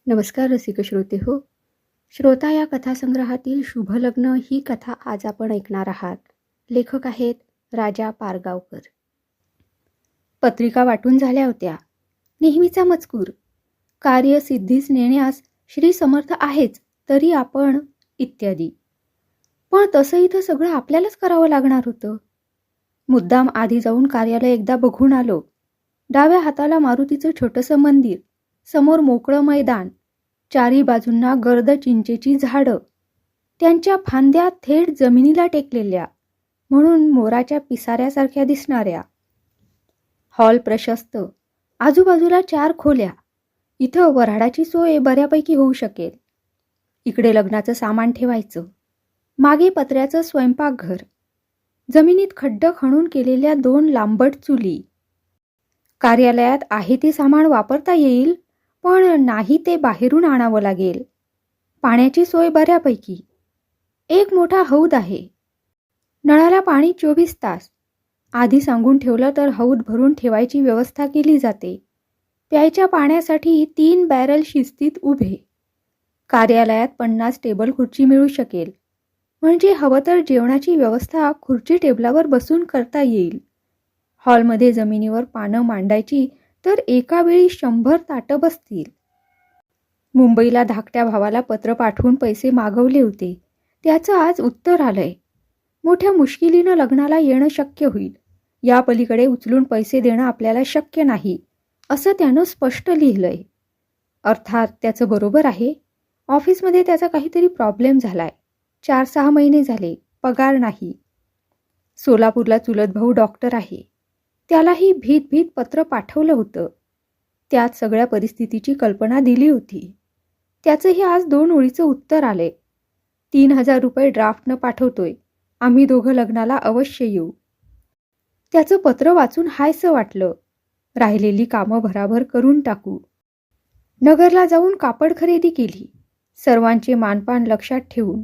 नमस्कार रसिक श्रोते हो. श्रोता या कथासंग्रहातील शुभलग्न ही कथा आज आपण ऐकणार आहात. लेखक आहेत राजा पारगावकर. पत्रिका वाटून झाल्या होत्या. नेहमीचा मजकूर. कार्य सिद्धीस नेण्यास श्री समर्थ आहेच, तरी आपण इत्यादी. पण तसं इथं सगळं आपल्यालाच करावं लागणार होतं. मुद्दाम आधी जाऊन कार्यालय एकदा बघून आलो. डाव्या हाताला मारुतीचं छोटंसं मंदिर, समोर मोकळं मैदान, चारी बाजूंना गर्द चिंचेची झाडं, त्यांच्या फांद्या थेट जमिनीला टेकलेल्या, म्हणून मोराच्या पिसाऱ्यासारख्या दिसणाऱ्या. हॉल प्रशस्त, आजूबाजूला 4 खोल्या. इथं वऱ्हाडाची सोय बऱ्यापैकी होऊ शकेल. इकडे लग्नाचं सामान ठेवायचं. मागे पत्र्याचं स्वयंपाकघर, जमिनीत खड्डं खणून केलेल्या 2 लांबट चुली. कार्यालयात आहे ते सामान वापरता येईल, पण नाही ते बाहेरून आणावं लागेल. पाण्याची सोय बऱ्यापैकी. एक मोठा हौद आहे. नळाला पाणी 24 तास. आधी सांगून ठेवलं तर हौद भरून ठेवायची व्यवस्था केली जाते. प्यायच्या पाण्यासाठी 3 बॅरल शिस्तीत उभे. कार्यालयात 50 टेबल खुर्ची मिळू शकेल. म्हणजे हवं तर जेवणाची व्यवस्था खुर्ची टेबलावर बसून करता येईल. हॉलमध्ये जमिनीवर पानं मांडायची तर एका वेळी 100 ताटं बसतील. मुंबईला धाकट्या भावाला पत्र पाठवून पैसे मागवले होते. त्याचं आज उत्तर आलंय. मोठ्या मुश्किलीनं लग्नाला येणं शक्य होईल. या पलीकडे उचलून पैसे देणं आपल्याला शक्य नाही, असं त्यानं स्पष्ट लिहिलंय. अर्थात त्याचं बरोबर आहे. ऑफिसमध्ये त्याचा काहीतरी प्रॉब्लेम झालाय. 4-6 महिने झाले, पगार नाही. सोलापूरला चुलत भाऊ डॉक्टर आहे. त्यालाही भीत पत्र पाठवलं होतं. त्यात सगळ्या परिस्थितीची कल्पना दिली होती. त्याचंही आज 2 ओळीचं उत्तर आले. 3000 रुपये ड्राफ्टनं पाठवतोय. आम्ही दोघं लग्नाला अवश्य येऊ. त्याचं पत्र वाचून हायसं वाटलं. राहिलेली कामं भराभर करून टाकू. नगरला जाऊन कापड खरेदी केली. सर्वांचे मानपान लक्षात ठेवून.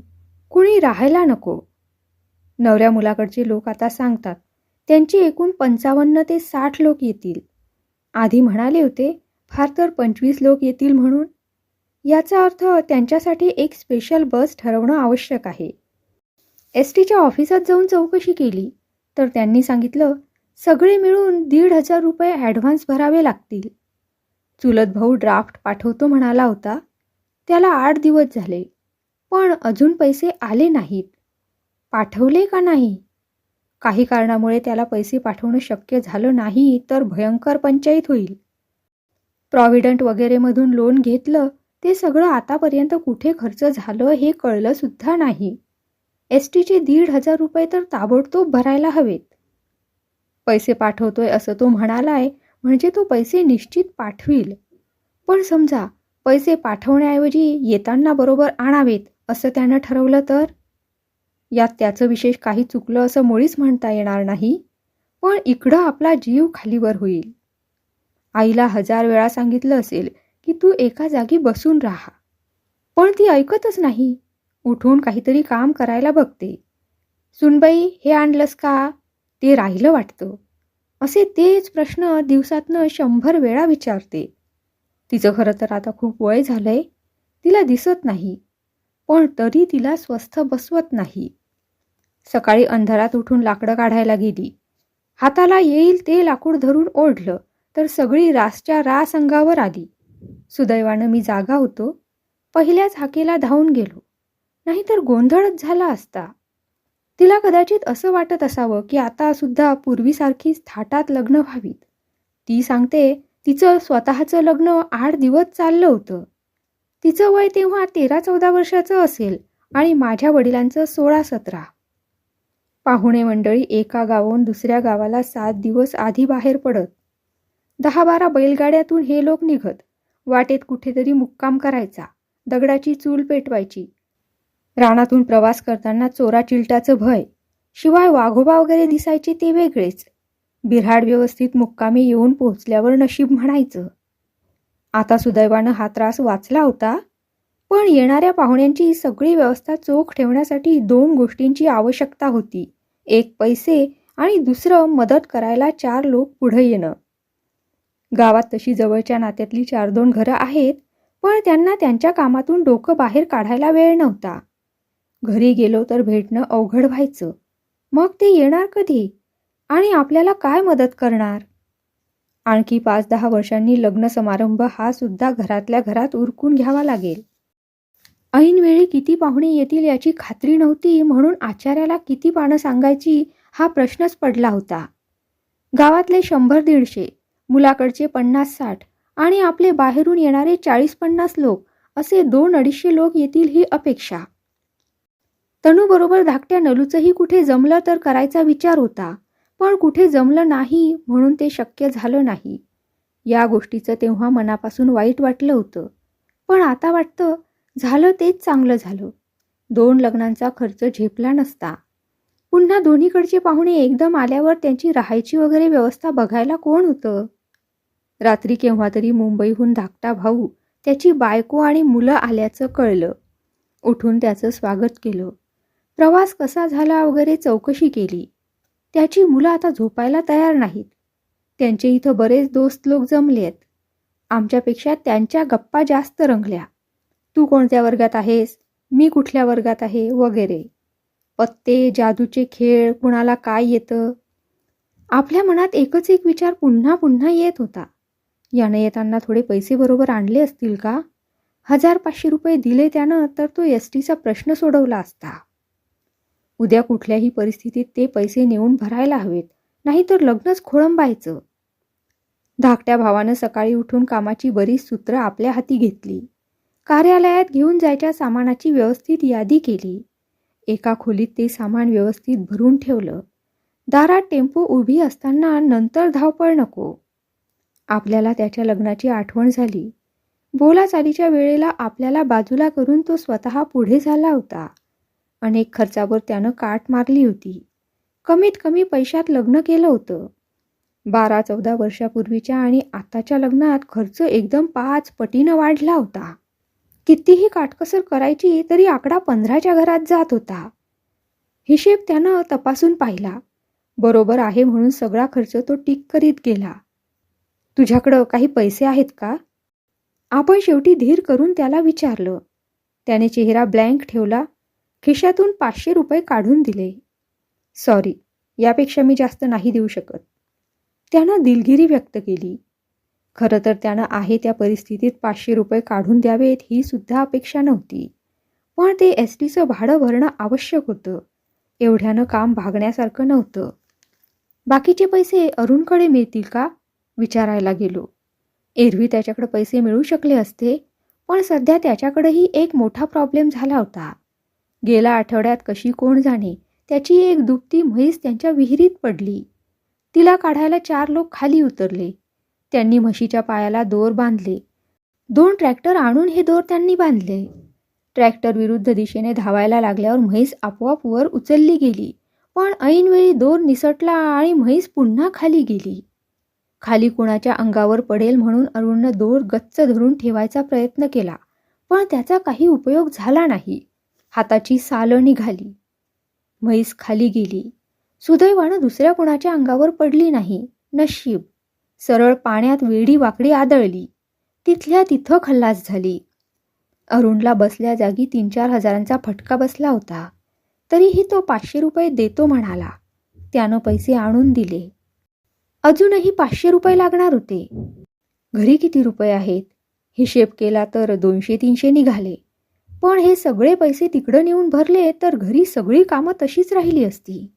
कुणी राहायला नको. नवऱ्या मुलाकडचे लोक आता सांगतात त्यांची एकूण 55 ते 60 लोक येतील. आधी म्हणाले होते फार तर 25 लोक येतील म्हणून. याचा अर्थ त्यांच्यासाठी एक स्पेशल बस ठरवणं आवश्यक आहे. एसटीच्या ऑफिसात जाऊन चौकशी केली तर त्यांनी सांगितलं सगळे मिळून 1,500 रुपये ॲडव्हान्स भरावे लागतील. चुलत भाऊ ड्राफ्ट पाठवतो म्हणाला होता. त्याला 8 दिवस झाले, पण अजून पैसे आले नाहीत. पाठवले का नाही? काही कारणामुळे त्याला पैसे पाठवणं शक्य झालं नाही तर भयंकर पंचायत होईल. प्रॉव्हिडंट वगैरेमधून लोन घेतलं ते सगळं आतापर्यंत कुठे खर्च झालं हे कळलं सुद्धा नाही. एसटीचे 1,500 रुपये तर ताबडतोब भरायला हवेत. पैसे पाठवतोय असं तो म्हणालाय, म्हणजे तो पैसे निश्चित पाठवील. पण समजा पैसे पाठवण्याऐवजी येताना बरोबर आणावेत असं त्यानं ठरवलं तर? यात त्याचं विशेष काही चुकलं असं मुळीच म्हणता येणार नाही, पण इकडं आपला जीव खालीवर होईल. आईला 1000 वेळा सांगितलं असेल की तू एका जागी बसून राहा, पण ती ऐकतच नाही. उठून काहीतरी काम करायला बघते. सुनबाई हे आणलंस का? ते राहिलं वाटतं. असे तेच प्रश्न दिवसातनं 100 वेळा विचारते. तिचं खरं तर आता खूप वय झालंय. तिला दिसत नाही, पण तरी तिला स्वस्थ बसवत नाही. सकाळी अंधारात उठून लाकडं काढायला गेली. हाताला येईल ते लाकूड धरून ओढलं तर सगळी रासच्या रास अंगावर आली. सुदैवानं मी जागा होतो. पहिल्याच हाकेला धावून गेलो, नाहीतर गोंधळच झाला असता. तिला कदाचित असं वाटत असावं की आता सुद्धा पूर्वीसारखीच थाटात लग्न व्हावीत. ती सांगते तिचं स्वतःचं लग्न 8 दिवस चाललं होतं. तिचं वय तेव्हा 13-14 वर्षाचं असेल आणि माझ्या वडिलांचं 16-17. पाहुणे मंडळी एका गावाहून दुसऱ्या गावाला 7 दिवस आधी बाहेर पडत. 10-12 बैलगाड्यातून हे लोक निघत. वाटेत कुठेतरी मुक्काम करायचा. दगडाची चूल पेटवायची. रानातून प्रवास करताना चोरा चिलटाचं भय. शिवाय वाघोबा वगैरे दिसायचे ते वेगळेच. बिऱ्हाड व्यवस्थित मुक्कामी येऊन पोहोचल्यावर नशीब म्हणायचं. आता सुदैवानं हा त्रास वाचला होता, पण येणाऱ्या पाहुण्यांची सगळी व्यवस्था चोख ठेवण्यासाठी 2 गोष्टींची आवश्यकता होती. एक पैसे आणि दुसरं मदत करायला 4 लोक पुढे येणं. गावात तशी जवळच्या नात्यातली 4-2 घरं आहेत, पण त्यांना त्यांच्या कामातून डोकं बाहेर काढायला वेळ नव्हता. घरी गेलो तर भेटणं अवघड व्हायचं. मग ते येणार कधी आणि आपल्याला काय मदत करणार? आणखी 5-10 वर्षांनी लग्न समारंभ हा सुद्धा घरातल्या घरात उरकून घ्यावा लागेल. ऐनवेळी किती पाहुणे येतील याची खात्री नव्हती, म्हणून आचार्याला किती पानं सांगायची हा प्रश्नच पडला होता. गावातले 100-150, मुलाकडचे 50-60 आणि आपले बाहेरून येणारे 40-50 लोक, असे 200-250 लोक येतील ही अपेक्षा. तनूबरोबर धाकट्या नलूचंही कुठे जमलं तर करायचा विचार होता, पण कुठे जमलं नाही म्हणून ते शक्य झालं नाही. या गोष्टीचं तेव्हा मनापासून वाईट वाटलं होतं, पण आता वाटतं झालं तेच चांगलं झालं. 2 लग्नांचा खर्च झेपला नसता. पुन्हा दोन्हीकडचे पाहुणे एकदम आल्यावर त्यांची राहायची वगैरे व्यवस्था बघायला कोण होतं? रात्री केव्हा तरी मुंबईहून धाकटा भाऊ, त्याची बायको आणि मुलं आल्याचं कळलं. उठून त्याचं स्वागत केलं. प्रवास कसा झाला वगैरे चौकशी केली. त्याची मुलं आता झोपायला तयार नाहीत. त्यांचे इथं बरेच दोस्त लोक जमलेत. आमच्यापेक्षा त्यांच्या गप्पा जास्त रंगल्या. तू कोणत्या वर्गात आहेस, मी कुठल्या वर्गात आहे वगैरे. पत्ते, जादूचे खेळ, कुणाला काय येतं. आपल्या मनात एकच एक विचार पुन्हा पुन्हा येत होता. यानं येताना थोडे पैसे बरोबर आणले असतील का? 1000-500 रुपये दिले त्यानं तर तो एसटीचा प्रश्न सोडवला असता. उद्या कुठल्याही परिस्थितीत ते पैसे नेऊन भरायला हवेत, नाहीतर लग्नच खोळंबायचं. धाकट्या भावानं सकाळी उठून कामाची बरीच सूत्र आपल्या हाती घेतली. कार्यालयात घेऊन जायच्या सामानाची व्यवस्थित यादी केली. एका खोलीत ते सामान व्यवस्थित भरून ठेवलं. दारात टेम्पो उभी असताना नंतर धावपळ नको. आपल्याला त्याच्या लग्नाची आठवण झाली. बोलाचालीच्या वेळेला आपल्याला बाजूला करून तो स्वतः पुढे झाला होता. अनेक खर्चावर त्यानं काट मारली होती. कमीत कमी पैशात लग्न केलं होतं. 12-14 वर्षापूर्वीच्या आणि आताच्या लग्नात खर्च एकदम 5 पटीनं वाढला होता. कितीही काटकसर करायची तरी आकडा 15च्या घरात जात होता. हिशेब त्यानं तपासून पाहिला. बरोबर आहे म्हणून सगळा खर्च तो टिक करीत गेला. तुझ्याकडं काही पैसे आहेत का? आपण शेवटी धीर करून त्याला विचारलं. त्याने चेहरा ब्लँक ठेवला. खिशातून 500 रुपये काढून दिले. सॉरी, यापेक्षा मी जास्त नाही देऊ शकत. त्यानं दिलगिरी व्यक्त केली. खरं तर त्यानं आहे त्या परिस्थितीत 500 रुपये काढून द्यावेत ही सुद्धा अपेक्षा नव्हती. पण ते एसटीचं भाडं भरणं आवश्यक होतं. एवढ्यानं काम भागण्यासारखं नव्हतं. बाकीचे पैसे अरुणकडे मिळतील का विचारायला गेलो. एरवी त्याच्याकडे पैसे मिळू शकले असते, पण सध्या त्याच्याकडेही एक मोठा प्रॉब्लेम झाला होता. गेल्या आठवड्यात कशी कोण जाणे त्याची एक दुभती म्हैस त्यांच्या विहिरीत पडली. तिला काढायला 4 लोक खाली उतरले. त्यांनी म्हशीच्या पायाला दोर बांधले. 2 ट्रॅक्टर आणून हे दोर त्यांनी बांधले. ट्रॅक्टर विरुद्ध दिशेने धावायला लागल्यावर म्हैस आपोआप वर उचलली गेली, पण ऐनवेळी दोर निसटला आणि म्हैस पुन्हा खाली गेली. खाली कुणाच्या अंगावर पडेल म्हणून अरुणनं दोर गच्च धरून ठेवायचा प्रयत्न केला, पण त्याचा काही उपयोग झाला नाही. हाताची सालं निघाली. म्हैस खाली गेली. सुदैवानं दुसऱ्या कुणाच्या अंगावर पडली नाही. नशीब. सरळ पाण्यात वेडी वाकडी आदळली. तिथल्या तिथं खल्लास झाली. अरुणला बसल्या जागी 3-4 हजारांचा फटका बसला होता. तरीही तो 500 रुपये देतो म्हणाला. त्यानं पैसे आणून दिले. अजूनही 500 रुपये लागणार होते. घरी किती रुपये आहेत? हिशेब केला तर 200-300 निघाले. पण हे सगळे पैसे तिकडं नेऊन भरले तर घरी सगळी कामं तशीच राहिली असती.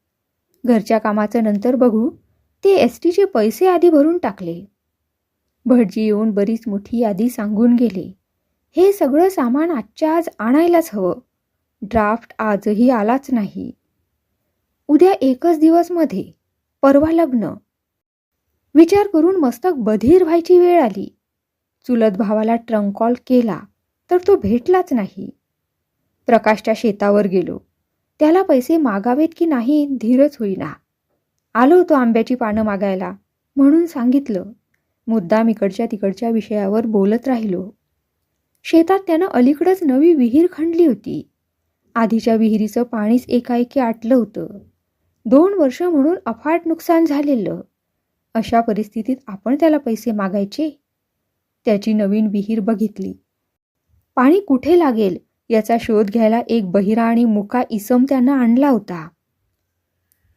घरच्या कामाचं नंतर बघू, ते एसटीचे पैसे आधी भरून टाकले. भटजी येऊन बरीच मोठी यादी सांगून गेले. हे सगळं सामान आजच्या आज आणायलाच हवं. ड्राफ्ट आजही आलाच नाही. उद्या एकच दिवस मध्ये, परवा लग्न. विचार करून मस्तक बधीर व्हायची वेळ आली. चुलत भावाला ट्रंक कॉल केला तर तो भेटलाच नाही. प्रकाशच्या शेतावर गेलो. त्याला पैसे मागावेत की नाही धीरच होईना. आलो होतो आंब्याची पानं मागायला म्हणून सांगितलं. मुद्दाम इकडच्या तिकडच्या विषयावर बोलत राहिलो. शेतात त्यानं अलीकडंच नवी विहीर खणली होती. आधीच्या विहिरीचं पाणीच एकाएकी आटलं होतं. 2 वर्ष म्हणून अफाट नुकसान झालेलं. अशा परिस्थितीत आपण त्याला पैसे मागायचे? त्याची नवीन विहीर बघितली. पाणी कुठे लागेल याचा शोध घ्यायला एक बहिरा आणि मुका इसम त्यांना आणला होता.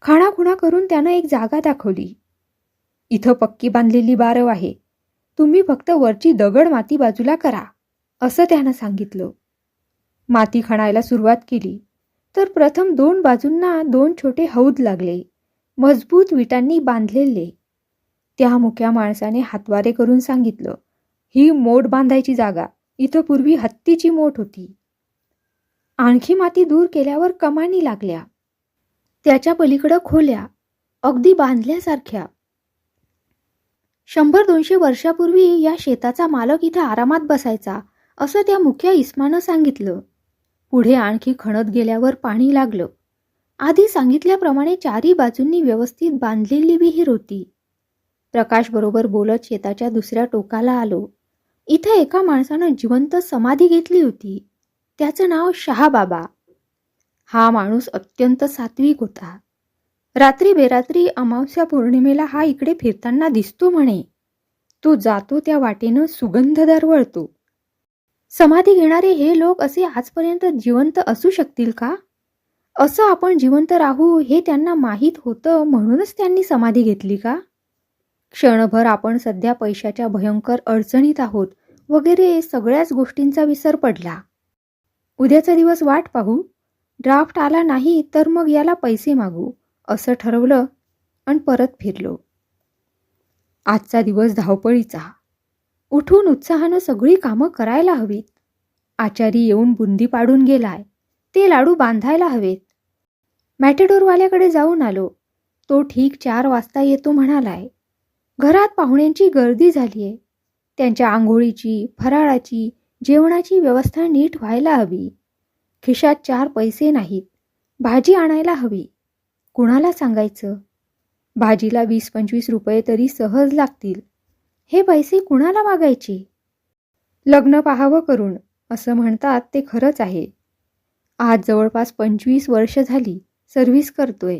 खाणाखुणा करून त्यानं एक जागा दाखवली. इथं पक्की बांधलेली बारव आहे, तुम्ही फक्त वरची दगड माती बाजूला करा, असं त्यानं सांगितलं. माती खणायला सुरुवात केली तर प्रथम 2 बाजूंना 2 छोटे हौद लागले, मजबूत विटांनी बांधलेले. त्या मुक्या माणसाने हातवारे करून सांगितलं, ही मोठ बांधायची जागा, इथं पूर्वी हत्तीची मोठ होती. आणखी माती दूर केल्यावर कमानी लागल्या, त्याच्या पलीकडं खोल्या, अगदी बांधल्यासारख्या. 100-200 वर्षापूर्वी या शेताचा मालक इथं आरामात बसायचा, असं त्या मुख्या इस्मानं सांगितलं. पुढे आणखी खणत गेल्यावर पाणी लागलं. आधी सांगितल्याप्रमाणे 4ही बाजूंनी व्यवस्थित बांधलेली विहीर होती. प्रकाश बरोबर बोलत शेताच्या दुसऱ्या टोकाला आलो. इथं एका माणसानं जिवंत समाधी घेतली होती. त्याचं नाव शहाबाबा. हा माणूस अत्यंत सात्विक होता. रात्री बेरात्री अमावस्या पौर्णिमेला हा इकडे फिरताना दिसतो म्हणे. तो जातो त्या वाटेनं सुगंध दरवळतो. समाधी घेणारे हे लोक असे आजपर्यंत जिवंत असू शकतील का? असं आपण जिवंत राहू हे त्यांना माहीत होतं म्हणूनच त्यांनी समाधी घेतली का? क्षणभर आपण सध्या पैशाच्या भयंकर अडचणीत आहोत वगैरे सगळ्याच गोष्टींचा विसर पडला. उद्याचा दिवस वाट पाहू, ड्राफ्ट आला नाही तर मग याला पैसे मागू, असं ठरवलं आणि परत फिरलो. आजचा दिवस धावपळीचा. उठून उत्साहानं सगळी कामं करायला हवीत. आचारी येऊन बुंदी पाडून गेलाय, ते लाडू बांधायला हवेत. मॅटेडोरवाल्याकडे जाऊन आलो. तो ठीक 4 वाजता येतो म्हणालाय. घरात पाहुण्यांची गर्दी झालीये. त्यांच्या आंघोळीची, फराळाची, जेवणाची व्यवस्था नीट व्हायला हवी. खिशात 4 पैसे नाहीत. भाजी आणायला हवी. कुणाला सांगायचं? भाजीला 20-25 रुपये तरी सहज लागतील. हे पैसे कुणाला मागायचे? लग्न पाहावं करून, असं म्हणतात ते खरंच आहे. आज जवळपास 25 वर्ष झाली सर्व्हिस करतोय.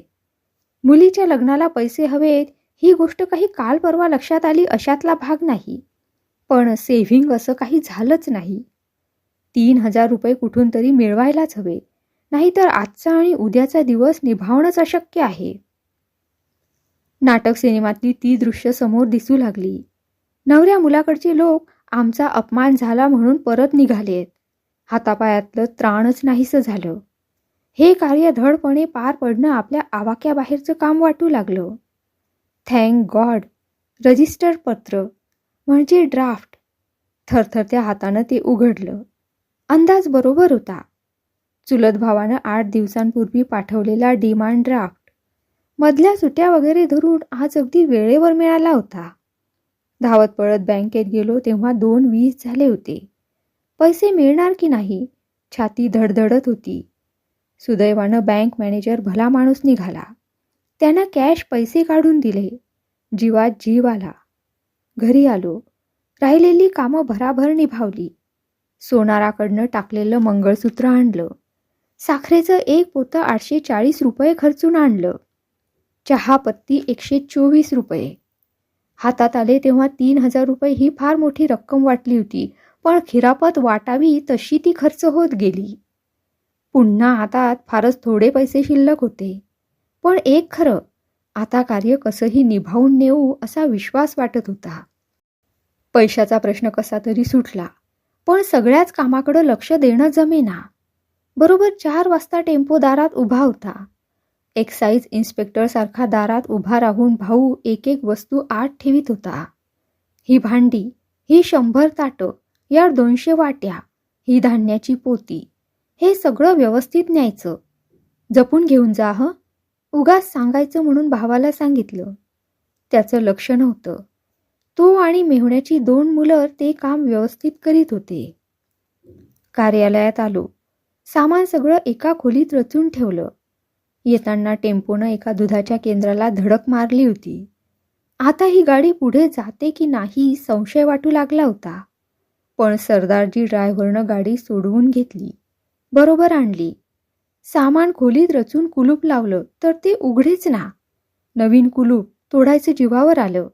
मुलीच्या लग्नाला पैसे हवेत ही गोष्ट काही काल परवा लक्षात आली अशातला भाग नाही. पण सेव्हिंग असं काही झालंच नाही. 3000 रुपये कुठून तरी मिळवायलाच हवे, नाहीतर आजचा आणि उद्याचा दिवस निभावणंच अशक्य आहे. नाटक सिनेमातली ती दृश्य समोर दिसू लागली. नवऱ्या मुलाकडचे लोक आमचा अपमान झाला म्हणून परत निघालेत. हातापायातलं त्राणच नाहीसं झालं. हे कार्य धडपणे पार पडणं आपल्या आवाक्याबाहेरचं काम वाटू लागलं. Thank God. रजिस्टर पत्र म्हणजे ड्राफ्ट. थरथरत्या हातानं ते उघडलं. अंदाज बरोबर होता. चुलत भावानं 8 दिवसांपूर्वी पाठवलेला डिमांड ड्राफ्ट मधल्या सुट्या वगैरे धरून आज अगदी वेळेवर मिळाला होता. धावत पळत बँकेत गेलो तेव्हा 2:20 झाले होते. पैसे मिळणार की नाही छाती धडधडत होती. सुदैवानं बँक मॅनेजर भला माणूस निघाला. त्यानं कॅश पैसे काढून दिले. जीवात जीव आला. घरी आलो. राहिलेली कामं भराभर निभावली. सोनाराकडनं टाकलेलं मंगळसूत्र आणलं. साखरेचं एक पोतं 840 रुपये खर्चून आणलं. चहा पत्ती 124 रुपये. हातात आले तेव्हा 3000 रुपये ही फार मोठी रक्कम वाटली होती, पण खिरापत वाटावी तशी ती खर्च होत गेली. पुन्हा हातात फारच थोडे पैसे शिल्लक होते. पण एक खरं, आता कार्य कसंही निभावून नेऊ असा विश्वास वाटत होता. पैशाचा प्रश्न कसा तरी सुटला, पण सगळ्याच कामाकडं लक्ष देणं जमेना. बरोबर 4 वाजता टेम्पो दारात उभा होता. एक्साईज इन्स्पेक्टरसारखा दारात उभा राहून भाऊ एक एक वस्तू आत ठेवीत होता. ही भांडी, ही 100 ताटं, या 200 वाट्या, ही धान्याची पोती, हे सगळं व्यवस्थित न्यायचं. जपून घेऊन जा हं. उगाच सांगायचं म्हणून भावाला सांगितलं. त्याचं लक्ष नव्हतं. तो आणि मेहुण्याची 2 मुलं ते काम व्यवस्थित करीत होते. कार्यालयात आलो. सामान सगळं एका खोलीत रचून ठेवलं. येताना टेम्पोनं एका दुधाच्या केंद्राला धडक मारली होती. आता ही गाडी पुढे जाते की नाही संशय वाटू लागला होता. पण सरदारजी ड्रायव्हरनं गाडी सोडवून घेतली. बरोबर आणली. सामान खोलीत रचून कुलूप लावलं तर ते उघडेच ना. नवीन कुलूप तोडायचं जीवावर आलं.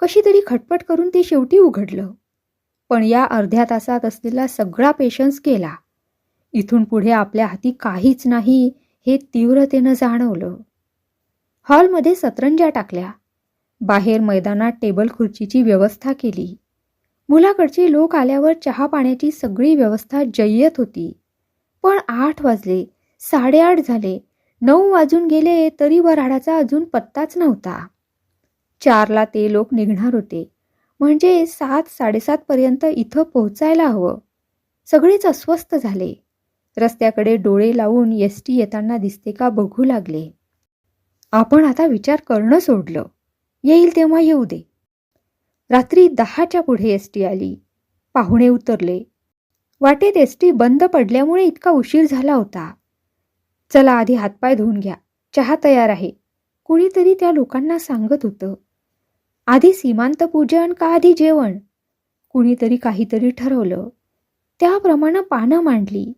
कशी तरी खटपट करून ते शेवटी उघडलं. पण या अर्ध्या तासात असलेला सगळा पेशन्स गेला. इथून पुढे आपल्या हाती काहीच नाही हे तीव्रतेनं जाणवलं. हॉलमध्ये सतरंज्या टाकल्या. बाहेर मैदानात टेबल खुर्चीची व्यवस्था केली. मुलाकडचे लोक आल्यावर चहा पाण्याची सगळी व्यवस्था जय्यत होती. पण 8 वाजले, 8:30 झाले, 9 वाजून गेले तरी वऱ्हाडाचा अजून पत्ताच नव्हता. 4ला ते लोक निघणार होते, म्हणजे 7-7:30 पर्यंत इथं पोहोचायला हवं. सगळेच अस्वस्थ झाले. रस्त्याकडे डोळे लावून एसटी येताना दिसते का बघू लागले. आपण आता विचार करणं सोडलं. येईल तेव्हा येऊ दे. रात्री 10च्या पुढे एसटी आली. पाहुणे उतरले. वाटेत एसटी बंद पडल्यामुळे इतका उशीर झाला होता. चला आधी हातपाय धुवून घ्या, चहा तयार आहे, कुणीतरी त्या लोकांना सांगत होतं. आधी सीमांत पूजन का आधी जेवण? कुणीतरी काहीतरी ठरवलं. त्याप्रमाणे पानं मांडली.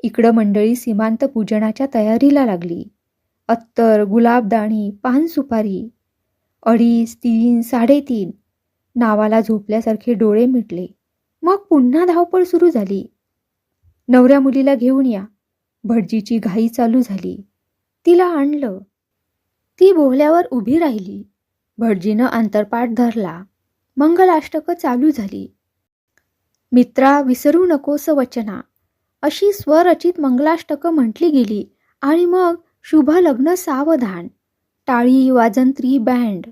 इकडं मंडळी सीमांत पूजनाच्या तयारीला लागली. अत्तर, गुलाबदाणी, पान सुपारी. 2:30, 3, 3:30 नावाला झोपल्यासारखे डोळे मिटले. मग पुन्हा धावपळ सुरू झाली. नवऱ्या मुलीला घेऊन या. भटजीची घाई चालू झाली. तिला आणलं. ती बोहल्यावर उभी राहिली. भटजीनं अंतरपाठ धरला. मंगलाष्टकं चालू झाली. मित्रा विसरू नकोस वचना अशी स्वरचित मंगलाष्टकं म्हटली गेली आणि मग शुभ लग्न सावधान. टाळी वाजंत्री बँड.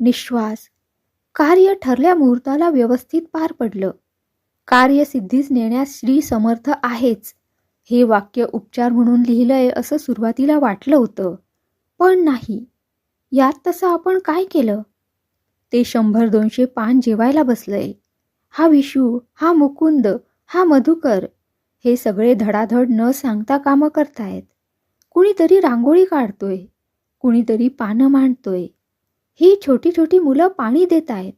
निश्वास. कार्य ठरल्या मुहूर्ताला व्यवस्थित पार पडलं. कार्यसिद्धीस नेण्यास श्री समर्थ आहेच हे वाक्य उपचार म्हणून लिहिलंय असं सुरुवातीला वाटलं होतं. पण नाही. यात तसं आपण काय केलं? ते 100-200 पान जेवायला बसलंय. हा विशू, हा मुकुंद, हा मधुकर हे सगळे धडाधड न सांगता कामं करतायत. कुणीतरी रांगोळी काढतोय, कुणीतरी पानं मांडतोय. ही छोटी छोटी मुलं पाणी देत आहेत.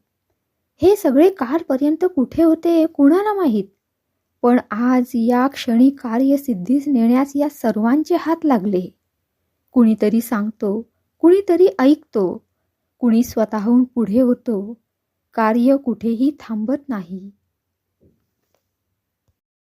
हे सगळे कालपर्यंत कुठे होते कुणाला माहीत. पण आज या क्षणी कार्यसिद्धीस नेण्यास या सर्वांचे हात लागले. कुणीतरी सांगतो, कुणीतरी ऐकतो, कुणी स्वतःहून पुढे होतो. कार्य कुठेही थांबत नाही.